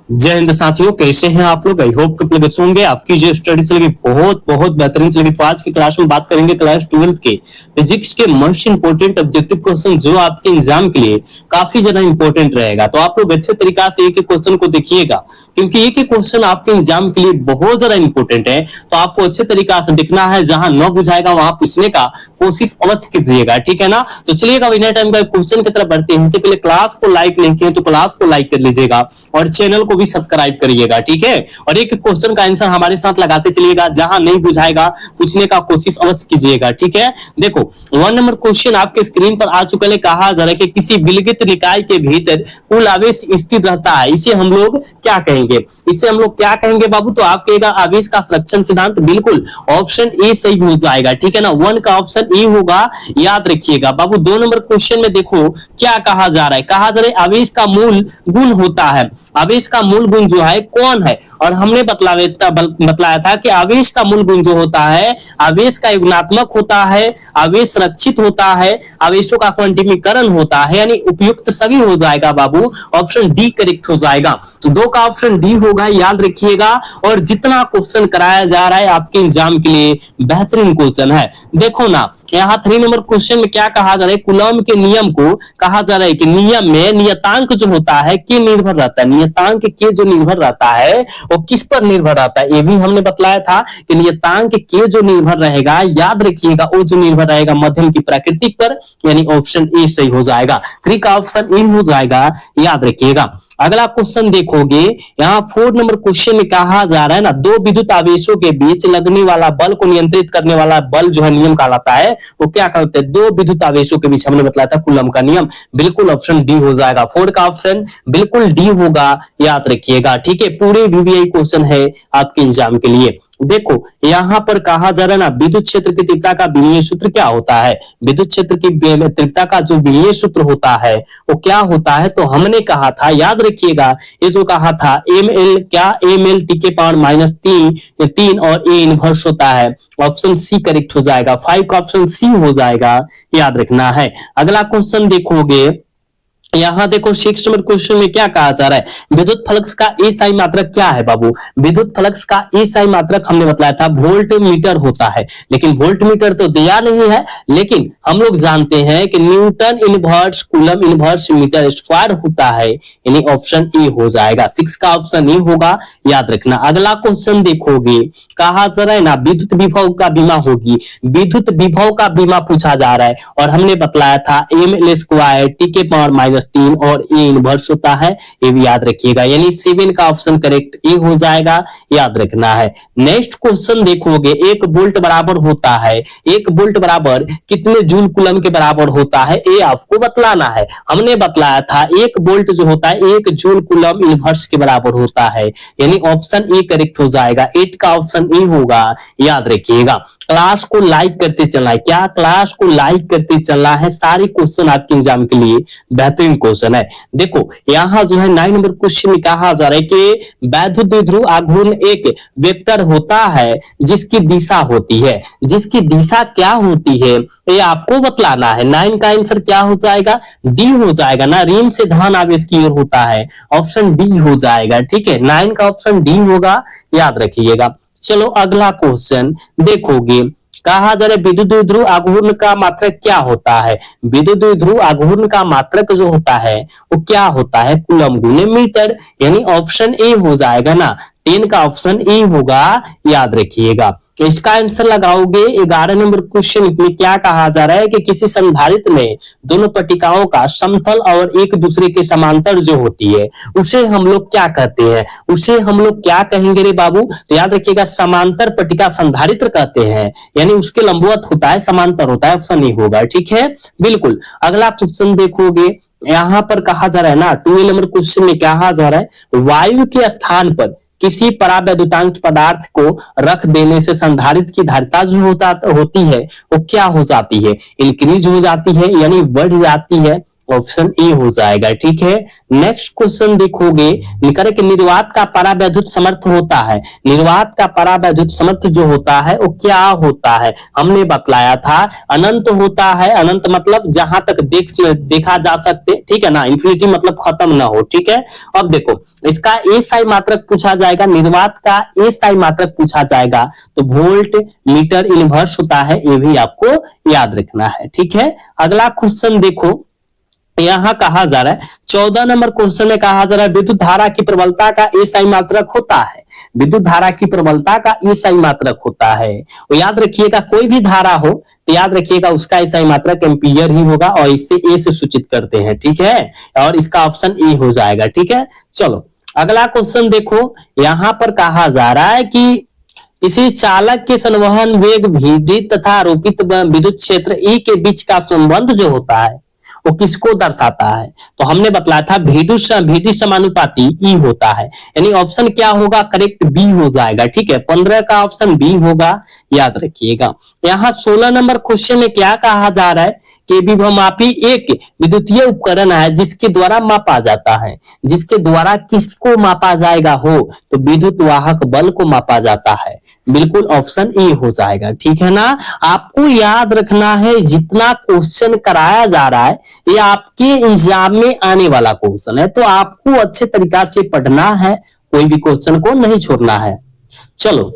जय हिंद साथियों, कैसे हैं आप लोग। आई होप कि आप होंगे। आपकी जो स्टडी चलेगी बहुत बहुत बेहतरीन चलेगी। तो आज की क्लास में बात करेंगे क्लास 12th के फिजिक्स के मोस्ट इंपोर्टेंट ऑब्जेक्टिव क्वेश्चन जो आपके एग्जाम के लिए काफी ज्यादा इंपॉर्टेंट रहेगा। तो आप लोग अच्छे तरीका से एक एक क्वेश्चन को देखिएगा, क्योंकि एक एक क्वेश्चन आपके एग्जाम के लिए बहुत ज्यादा इंपॉर्टेंट है। तो आपको अच्छे तरीका से देखना है, जहां न बुझाएगा वहां पूछने का कोशिश अवश्य कीजिएगा, ठीक है ना। तो चलिएगा बिना टाइम का क्वेश्चन की तरफ बढ़ते हैं। इससे पहले क्लास को लाइक नहीं किए तो क्लास को लाइक कर लीजिएगा और चैनल को भी सब्सक्राइब करिएगा, ठीक है। और एक क्वेश्चन का आंसर हमारे साथ लगाते चलिएगा, जहां नहीं बुझाएगा पूछने का कोशिश अवश्य कीजिएगा, ठीक है। देखो 1 नंबर क्वेश्चन आपके स्क्रीन पर आ चुका है। कहा जा रहा है कि किसी विलगित निकाय के भीतर कुल आवेश स्थिर रहता है, इसे हम लोग क्या कहेंगे। इसे हम लोग क्या कहेंगे बाबू। तो आप कहेगा आवेश का संरक्षण सिद्धांत। बिल्कुल ऑप्शन ए सही हो जाएगा, ठीक है ना। 1 का ऑप्शन ए होगा, याद रखिएगा बाबू। 2 नंबर क्वेश्चन में देखो क्या कहा जा रहा है। कहा जा रहा है आवेश का मूल गुण होता है। आवेश का मूल गुण जो है कौन है। और हमने बतलाया था कि आवेश का मूल गुण जो होता है, आवेश का युग्मात्मक होता है, आवेश संरक्षित होता है, आवेशों का क्वांटिमीकरण होता है, यानी उपयुक्त सभी हो जाएगा बाबू। ऑप्शन डी करेक्ट हो जाएगा। तो 2 का ऑप्शन डी होगा, याद रखिएगा। और जितना क्वेश्चन कराया जा रहा है आपके एग्जाम के लिए बेहतरीन क्वेश्चन है। देखो ना यहाँ 3 नंबर क्वेश्चन में क्या कहा जा रहा है। कूलॉम के नियम को कहा जा रहा है कि नियम में नियतांक जो होता है के निर्भर रहता है। नियतांक के जो निर्भर रहता है वो किस पर निर्भर रहता है, ये भी हमने बतलाया था कि नियतांक के जो निर्भर रहेगा, याद रखिएगा वो जो निर्भर रहेगा मध्यम की प्रकृति पर, यानी ऑप्शन ए सही हो जाएगा। 3 का ऑप्शन ए हो जाएगा, याद रखिएगा। अगला क्वेश्चन देखोगे यहाँ 4 नंबर क्वेश्चन में कहा जा रहा है ना, 2 विद्युत आवेशों के बीच लगने वाला बल को नियंत्रित करने वाला बल जो है नियम कहलाता है, वो क्या कहते हैं। 2 विद्युत आवेशों के बीच हमने बतलाया था कूलम का नियम। बिल्कुल ऑप्शन डी हो जाएगा। 4 का ऑप्शन बिल्कुल डी होगा, याद रखिएगा, ठीक है। पूरे वीवीआई क्वेश्चन है आपके एग्जाम के लिए। देखो यहां पर कहा जा रहा है ना, विद्युत क्षेत्र की तीव्रता का विनिमय सूत्र क्या होता है। विद्युत क्षेत्र की तीव्रता का जो विनिमय सूत्र होता है वो क्या होता है। तो हमने कहा था, याद रखिएगा, ये जो कहा था एम एल, क्या एम एल टी के पावर -3 और ए इनवर्स होता है। ऑप्शन सी करेक्ट हो जाएगा। 5 का ऑप्शन सी हो जाएगा, याद रखना है। अगला क्वेश्चन देखोगे यहां देखो 6 नंबर क्वेश्चन में क्या कहा जा रहा है। विद्युत फ्लक्स का एसआई मात्रक क्या है बाबू। विद्युत फ्लक्स का एसआई मात्रक हमने बताया था वोल्ट मीटर होता है, लेकिन वोल्ट मीटर तो दिया नहीं है, लेकिन हम लोग जानते हैं कि newton inverse coulomb inverse metre square होता है, यानी ऑप्शन ए हो जाएगा। 6 का ऑप्शन ए होगा, याद रखना। अगला क्वेश्चन देखोगे कहा जा रहा है ना, विद्युत विभव का बीमा होगी। विद्युत विभव का बीमा पूछा जा रहा है और हमने बतलाया था एम एल स्क्वायर टी के पावर -3 और ए इनवर्स होता है, ये भी याद रखिएगा। यानी 7 का ऑप्शन करेक्ट ए हो जाएगा, याद रखना है। नेक्स्ट क्वेश्चन देखोगे 1 वोल्ट बराबर होता है, 1 वोल्ट बराबर कितने जूल कूलम के बराबर होता है, ये आपको बतलाना है। हमने बतलाया था 1 वोल्ट जो होता है 1 जूल कूलम इनवर्स के बराबर होता है, यानी ऑप्शन ए करेक्ट हो जाएगा। 8 का ऑप्शन ए होगा, याद रखिएगा। क्लास को लाइक करते चलना है, क्या क्लास को लाइक करते चलना है। सारे क्वेश्चन आपके एग्जाम के लिए बेहतरीन क्वेश्चन है। देखो यहां जो है 9 नंबर क्वेश्चन में कहा जा रहा है कि वैद्युत द्विध्रुव आघूर्ण एक वेक्टर होता है जिसकी दिशा होती है। जिसकी दिशा क्या होती है ये आपको बतलाना है। 9 का आंसर क्या हो जाएगा, डी हो जाएगा ना। ऋण से धन आवेश की ओर होता है, ऑप्शन डी हो जाएगा, ठीक है। 9 का ऑप्शन डी होगा, याद रखिएगा। चलो अगला क्वेश्चन देखोगे कहा जा रहा है विद्युत द्विध्रुव आघूर्ण का मात्रक क्या होता है। विद्युत द्विध्रुव आघूर्ण का मात्रक जो होता है वो क्या होता है, कूलम गुने मीटर, यानी ऑप्शन ए हो जाएगा ना। 10 का ऑप्शन ए होगा, याद रखिएगा। तो इसका आंसर लगाओगे 11 नंबर क्वेश्चन में क्या कहा जा रहा है कि किसी संधारित्र में दोनों पट्टिकाओं का समतल और एक दूसरे के समांतर जो होती है उसे हम लोग क्या कहते हैं। उसे हम लोग क्या कहेंगे रे बाबू। तो याद रखिएगा समांतर पट्टिका संधारित्र कहते हैं, यानी उसके लंबवत होता है, समांतर होता है, ऑप्शन ए होगा, ठीक है। बिल्कुल अगला क्वेश्चन देखोगे यहां पर कहा जा रहा है ना 12 नंबर क्वेश्चन में कहा जा रहा है वायु के स्थान पर किसी परावैद्युतांक पदार्थ को रख देने से संधारित्र की धारिता जो होती है वो क्या हो जाती है, इंक्रीज हो जाती है, यानी बढ़ जाती है, ऑप्शन ए हो जाएगा। ठीक है, नेक्स्ट क्वेश्चन देखोगे, लिखा है कि निर्वात का परावैद्युत समर्थ होता है। निर्वात का परावैद्युत समर्थ जो होता है वो क्या होता है, हमने बतलाया था अनंत होता है। अनंत मतलब जहां तक देखा जा सकते, ठीक है ना, इंफिनिटी मतलब खत्म ना हो। ठीक है, अब देखो इसका ए साई मात्रक पूछा जाएगा, निर्वात का ए साई मात्रक पूछा जाएगा तो वोल्ट मीटर इनवर्स होता है, ये भी आपको याद रखना है। ठीक है, अगला क्वेश्चन देखो, यहां कहा जा रहा है 14 नंबर क्वेश्चन में कहा जा रहा है विद्युत धारा की प्रबलता का एसआई मात्रक होता है। विद्युत धारा की प्रबलता का एसआई मात्रक होता है, वो याद रखिएगा, कोई भी धारा हो तो याद रखिएगा उसका एसआई मात्रक एम्पियर ही होगा और इसे ए से सूचित करते हैं। ठीक है, और इसका ऑप्शन ए हो जाएगा। ठीक है, चलो अगला क्वेश्चन देखो, यहां पर कहा जा रहा है कि किसी चालक के संवहन वेग vd तथा आरोपित विद्युत क्षेत्र E के बीच का संबंध जो होता है वो किसको दर्शाता है, तो हमने बतलाया था vd समानुपाती E होता है, यानी ऑप्शन क्या होगा, करेक्ट बी हो जाएगा। ठीक है, 15 का ऑप्शन बी होगा, याद रखिएगा। यहाँ 16 नंबर क्वेश्चन में क्या कहा जा रहा है कि विभवमापी एक विद्युतीय उपकरण है जिसके द्वारा मापा जाता है। जिसके द्वारा किसको मापा जाएगा हो, तो विद्युत वाहक बल को मापा जाता है, बिल्कुल ऑप्शन ए हो जाएगा। ठीक है ना, आपको याद रखना है जितना क्वेश्चन कराया जा रहा है ये आपके एग्जाम में आने वाला क्वेश्चन है, तो आपको अच्छे तरीका से पढ़ना है, कोई भी क्वेश्चन को नहीं छोड़ना है। चलो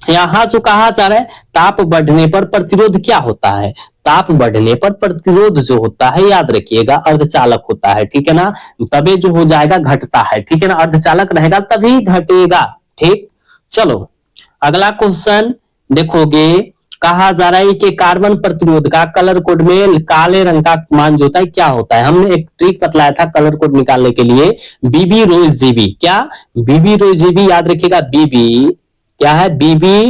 यहां जो कहा जा रहा है ताप बढ़ने पर प्रतिरोध क्या होता है, ताप बढ़ने पर प्रतिरोध जो होता है याद रखिएगा अर्धचालक होता है। ठीक है ना, तभी जो हो जाएगा घटता है। ठीक है ना, अर्धचालक रहेगा तभी घटेगा। ठीक, चलो अगला क्वेश्चन देखोगे, कहा जा रहा है कि कार्बन प्रतिरोध का कलर कोड में काले रंग का मान जो होता है क्या होता है। हमने एक ट्रिक बतलाया था कलर कोड निकालने के लिए, बीबी रो जीबी। क्या, बीबी रो जीबी, याद रखिएगा बीबी क्या है, बीबी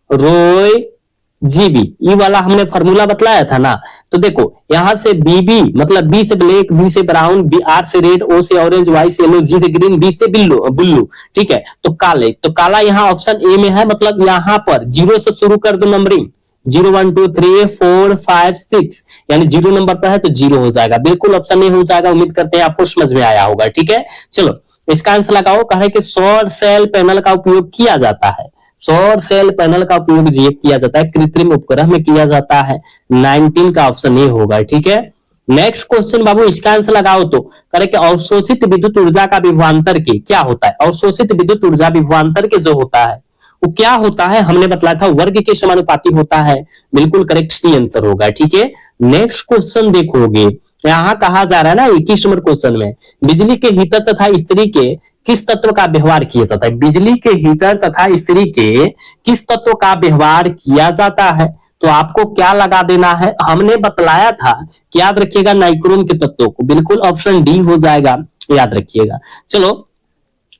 रो जीबी, ये वाला हमने फॉर्मूला बतलाया था ना। तो देखो यहां से बीबी मतलब बी से ब्लैक, बी से ब्राउन, बी आर से रेड, ओ से ऑरेंज, वाई से येलो, जी से ग्रीन, बी से ब्लू। ठीक है, तो काले, तो काला यहाँ ऑप्शन ए में है, मतलब यहाँ पर 0 से शुरू कर दो नंबरिंग, 0 1 2 3 4 5 6, यानी 0 नंबर पर है तो 0 हो जाएगा, बिल्कुल ऑप्शन ए हो जाएगा। उम्मीद करते हैं आपको समझ में आया होगा। ठीक है, चलो इसका आंसर लगाओ। कहा है कि सौर सेल पैनल का उपयोग किया जाता है। सौर सेल पैनल का उपयोग किया जाता है कृत्रिम उपग्रह में किया जाता है, 19 का ऑप्शन ए होगा। ठीक है, नेक्स्ट क्वेश्चन बाबू, इसका आंसर लगाओ। तो करे कि अवशोषित विद्युत ऊर्जा का विभवांतर के क्या होता है, अवशोषित विद्युत ऊर्जा विभवांतर के जो होता है वो क्या होता है, हमने बतलाया था वर्ग के समानुपाती होता है, बिल्कुल करेक्ट सी आंसर होगा। ठीक है, नेक्स्ट क्वेश्चन देखोगे, यहां कहा जा रहा है ना 21 नंबर क्वेश्चन में, बिजली के हीटर तथा इस्त्री के किस तत्व का व्यवहार किया जाता है। बिजली के हीटर तथा इस्त्री के किस तत्व का व्यवहार किया जाता है, तो आपको क्या लगा देना है, हमने बतलाया था कि याद रखिएगा नाइक्रोम के तत्वों को, बिल्कुल ऑप्शन डी हो जाएगा, याद रखिएगा। चलो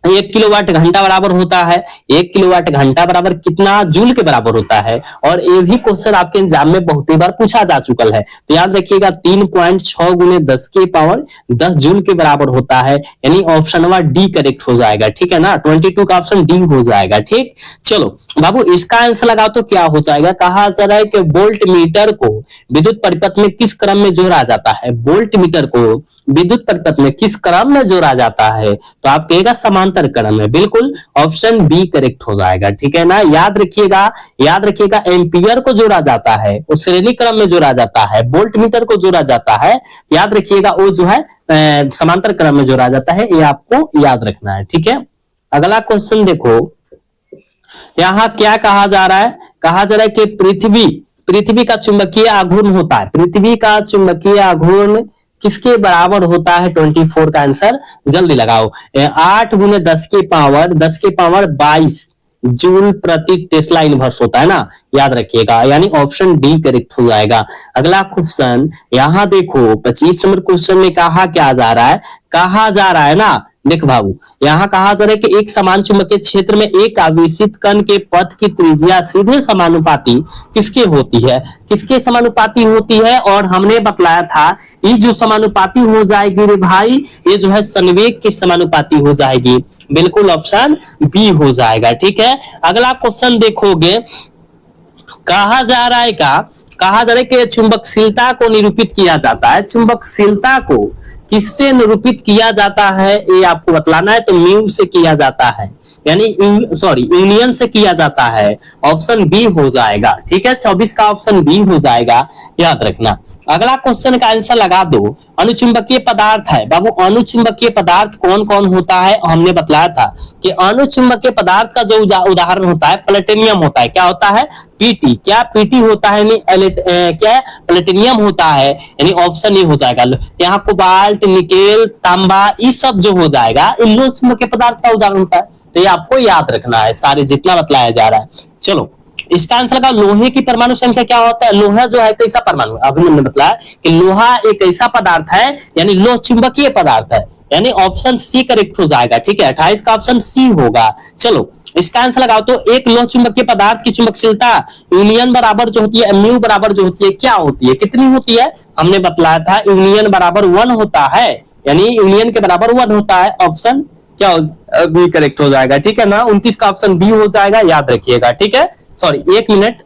1 किलोवाट घंटा बराबर होता है, 1 किलोवाट घंटा बराबर कितना जूल के बराबर होता है, और ये भी क्वेश्चन आपके एग्जाम में बहुत ही बार पूछा जा चुका है। तो याद रखिएगा 3.6 गुने 10 के पावर 10 जूल के बराबर होता है, यानी ऑप्शन नंबर डी करेक्ट हो जाएगा। ठीक है ना, 22 का ऑप्शन डी हो जाएगा। ठीक, चलो बाबू इसका आंसर लगाओ तो क्या हो जाएगा, कहा जा रहा है कि वोल्ट मीटर को विद्युत परिपथ में किस क्रम में जोड़ा जाता है। वोल्ट मीटर को विद्युत परिपथ में किस क्रम में जोड़ा जाता है, तो आप कहेगा समांतर क्रम में, बिल्कुल ऑप्शन बी करेक्ट हो जाएगा। ठीक है ना, याद रखिएगा एम्पियर को जोड़ा जाता है, वो श्रेणी क्रम में जोड़ा जाता है, वोल्ट मीटर को जोड़ा जाता है, याद रखिएगा वो जो है समांतर क्रम में जोड़ा जाता है, ये आपको याद रखना है। ठीक है, अगला क्वेश्चन देखो, यहां क्या कहा जा रहा है, कहा जा रहा है कि पृथ्वी का चुंबकीय आघूर्ण होता है, पृथ्वी का चुंबकीय आघूर्ण किसके बराबर होता है, 24 का आंसर जल्दी लगाओ। 8 गुने 10 के पावर 22 जूल प्रति टेस्ला इनवर्स होता है ना, याद रखिएगा, यानी ऑप्शन डी करेक्ट हो जाएगा। अगला क्वेश्चन यहां देखो 25 नंबर क्वेश्चन में कहा क्या जा रहा है ना, देख बाबू यहां कहा जा रहा है कि एक समान चुंबकीय क्षेत्र में एक आवेशित कण के पथ की त्रिज्या सीधे समानुपाती किसके समानुपाती होती है, और हमने बतलाया था ये जो समानुपाती हो जाएगी रे भाई, ये जो है संवेग की समानुपाती हो जाएगी, बिल्कुल ऑप्शन बी हो जाएगा। ठीक है, अगला क्वेश्चन देखोगे, कहा जा रहा है कहा जा रहा है कि चुंबकशीलता को निरूपित किया जाता है। चुंबकशीलता को किससे निरूपित किया जाता है ये आपको बतलाना है। तो म्यू से किया जाता है, यानी यूनियन से किया जाता है। ऑप्शन बी हो जाएगा। ठीक है, 24 का ऑप्शन बी हो जाएगा, याद रखना। अगला क्वेश्चन का आंसर लगा दो। अनुचुंबकीय पदार्थ है बाबू, अनुचुंबकीय पदार्थ कौन कौन होता है? हमने बतलाया था कि अनुचुंबकीय पदार्थ का जो उदाहरण होता है प्लेटिनियम होता है। क्या होता है? पीटी। क्या पीटी होता है? क्या प्लेटिनियम होता है, यानी ऑप्शन ए हो जाएगा। यहाँ कोबाल्ट, निकेल, तांबा, ये सब जो हो जाएगा इन लोचुंबकीय पदार्थ का उदाहरण होता है। तो ये आपको याद रखना है, सारे जितना बतलाया जा रहा है। चलो इसका आंसर लगा। लोहे की परमाणु संख्या क्या होता है? लोहा जो है कैसा परमाणु? अभी हमने बताया कि लोहा एक ऐसा पदार्थ है, यानी लोह चुंबकीय पदार्थ है, यानी ऑप्शन सी करेक्ट हो जाएगा। ठीक है, 28 का ऑप्शन सी होगा। चलो इसका आंसर लगाओ। तो एक लोह चुंबकीय पदार्थ की चुंबकशीलता यूनियन बराबर जो होती है, म्यू बराबर जो होती है, क्या होती है? कितनी होती है? हमने बतलाया था यूनियन बराबर 1 होता है, यानी यूनियन के बराबर 1 होता है। ऑप्शन क्या बी करेक्ट हो जाएगा। ठीक है ना, 29 का ऑप्शन बी हो जाएगा, याद रखिएगा। ठीक है, सॉरी एक मिनट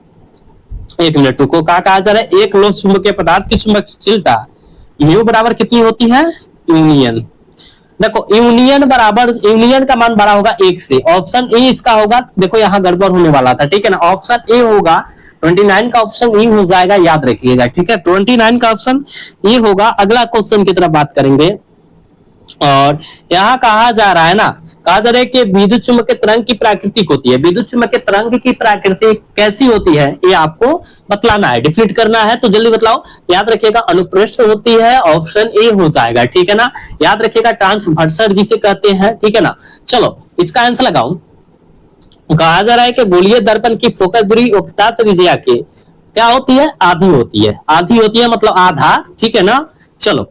रुको। कहा जा रहा है एक लोह चुंबकीय पदार्थ की चुंबकशीलता म्यू बराबर कितनी होती है? यूनियन। देखो यूनियन का मान बड़ा होगा 1 से। ऑप्शन ए इसका होगा। देखो यहाँ गड़बड़ होने वाला था, ठीक है ना, ऑप्शन ए होगा। 29 का ऑप्शन ई हो जाएगा, याद रखिएगा। ठीक है, 29 का ऑप्शन ई होगा। अगला क्वेश्चन की तरफ बात करेंगे। और यहाँ कहा जा रहा है ना, कहा जा रहा है कि विद्युत चुम्बकीय तरंग की प्राकृतिक होती है। विद्युत चुम्बकीय तरंग की प्राकृतिक कैसी होती है ये आपको बतलाना है, डिफिनेट करना है। तो जल्दी बतलाओ, याद रखिएगा। अनुप्रस्थ होती है, ऑप्शन ए हो जाएगा। ठीक है ना, याद रखिएगा। ट्रांसवर्सर जिसे कहते हैं। ठीक है ना, चलो इसका आंसर लगाओ। कहा जा रहा है कि गोलीय दर्पण की फोकस दूरी वक्रता त्रिज्या के क्या होती है? आधी होती है। आधी होती है मतलब आधा। ठीक है ना, चलो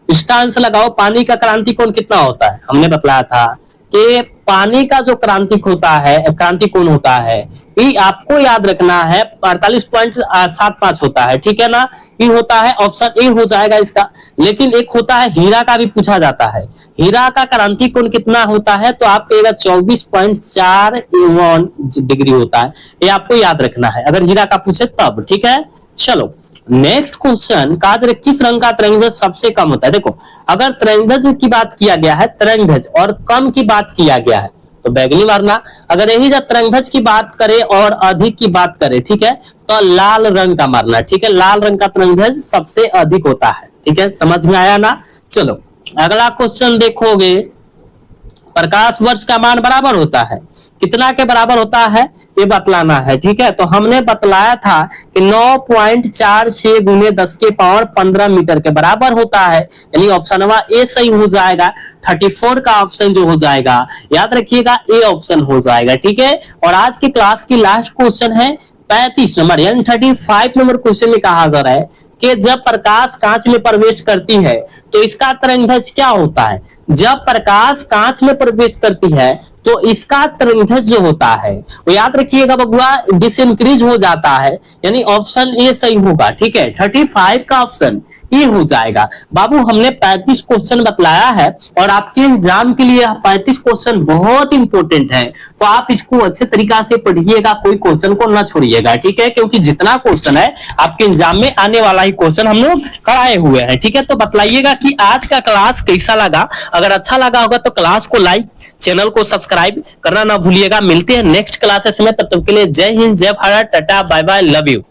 इसका आंसर लगाओ। पानी का क्रांतिक कोण कितना होता है? हमने बतलाया था कि पानी का जो क्रांतिक होता है, क्रांतिक कोण होता है, ये आपको याद रखना है 48.75 होता है। ठीक है ना, ये होता है, ऑप्शन ए हो जाएगा इसका। लेकिन एक होता है हीरा का भी पूछा जाता है। हीरा का क्रांतिक कोण कितना होता है? तो आप कहेगा 24.41 डिग्री होता है। ये आपको याद रखना है अगर हीरा का पूछे तब। ठीक है, चलो नेक्स्ट क्वेश्चन। कहा जा रहा है किस रंग का तरंगदैर्घ्य सबसे कम होता है? देखो अगर तरंगदैर्घ्य की बात किया गया है, तरंगदैर्घ्य और कम की बात किया गया है तो बैगनी मारना। अगर यही जब तरंगदैर्घ्य की बात करें और अधिक की बात करें, ठीक है, तो लाल रंग का मारना। ठीक है, लाल रंग का तरंगदैर्घ्य सबसे अधिक होता है। ठीक है, समझ में आया ना। चलो अगला क्वेश्चन देखोगे। प्रकाश वर्ष का मान बराबर होता है, कितना के बराबर होता है ये बतलाना है। ठीक है, तो हमने बतलाया था कि 9.46 गुने 10 के पावर 15 मीटर के बराबर होता है, यानी ऑप्शन ए सही हो जाएगा। 34 का ऑप्शन जो हो जाएगा, याद रखिएगा, ए ऑप्शन हो जाएगा। ठीक है, और आज की क्लास की लास्ट क्वेश्चन है 35 नंबर, यानी 35 नंबर क्वेश्चन में कहा जा रहा है कि जब प्रकाश कांच में प्रवेश करती है तो इसका तरंगदैर्घ्य क्या होता है? जब प्रकाश कांच में प्रवेश करती है तो इसका तरंगदैर्घ्य जो होता है वो याद रखिएगा बबुआ डिसइंक्रीज हो जाता है, यानी ऑप्शन ए सही होगा। ठीक है, 35 का ऑप्शन ये हो जाएगा। बाबू हमने 35 क्वेश्चन बतलाया है और आपके एग्जाम के लिए 35 क्वेश्चन बहुत इंपॉर्टेंट है, तो आप इसको अच्छे तरीका से पढ़िएगा, कोई क्वेश्चन को ना छोड़िएगा। ठीक है, क्योंकि जितना क्वेश्चन है आपके एग्जाम में आने वाला ही क्वेश्चन हम लोग कराए हुए हैं। ठीक है, तो बतलाइएगा कि आज का क्लास कैसा लगा। अगर अच्छा लगा होगा तो क्लास को लाइक, चैनल को सब्सक्राइब करना ना भूलिएगा। मिलते हैं नेक्स्ट क्लासेस में, तब तक के लिए जय हिंद, जय भारत, टाटा, बाय बाय, लव यू।